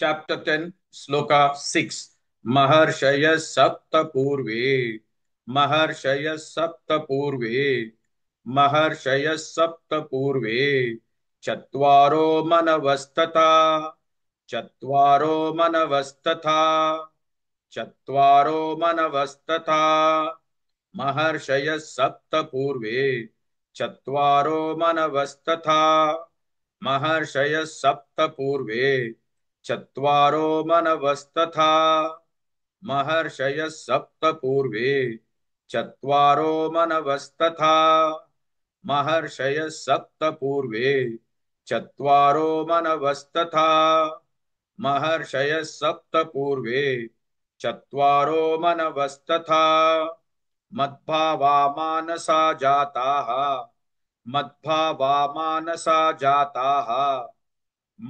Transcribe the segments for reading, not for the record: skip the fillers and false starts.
Chapter 10, Sloka 6. Maharshaya Sapta Purve. Maharshaya Sapta Purve. Maharshaya Sapta Purve. Chatvaro Manavastata. Chatvaro Manavastata. Chatvaro Manavastata. Maharshaya Sapta Purve. Chatvaro Manavastata. Maharshaya Sapta Purve. चत्वारो मनवस्तथा महर्षयः सप्त पूर्वे चत्वारो मनवस्तथा महर्षयः सप्त पूर्वे चत्वारो मनवस्तथा महर्षयः सप्त पूर्वे चत्वारो मनवस्तथा मद्भावा मानसा जाताः मद्भावा मानसा जाताः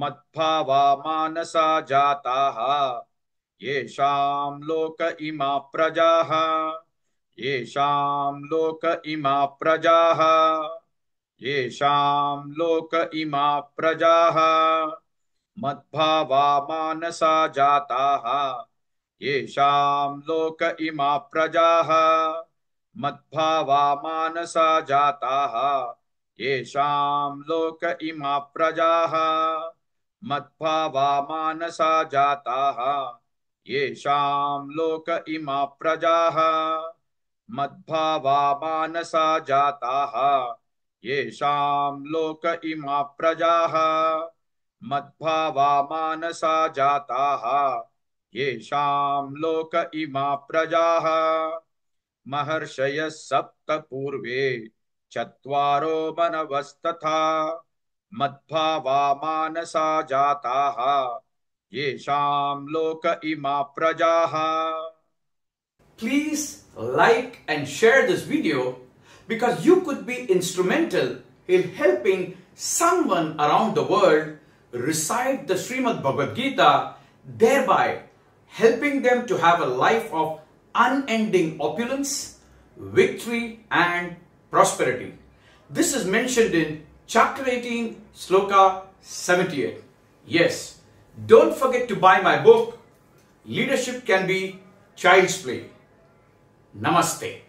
मद्भावा मानसा जाताः येषां लोक इमा प्रजाः येषां लोक इमा प्रजाः येषां लोक इमा प्रजाः मद्भावा मानसा जाताः येषां लोक इमा प्रजाः मद्भावा मानसा जाताः येषां लोक इमा प्रजाः मद्भावा मानसा जाताः येषां लोक इमा प्रजाः मद्भावा मानसा जाताः येषां लोक इमा प्रजाः मद्भावा मानसा जाताः येषां लोक इमा प्रजाः महर्षयः सप्त पूर्वे चत्वारो मनवस्तथा मद्भावा मानसा जाताः येषां लोक इमा प्रजाः. Please like and share this video because you could be instrumental in helping someone around the world recite the Srimad Bhagavad Gita, thereby helping them to have a life of unending opulence, victory and prosperity. This is mentioned in chapter 18, sloka 78. Yes, don't forget to buy my book, Leadership Can Be Child's Play. Namaste.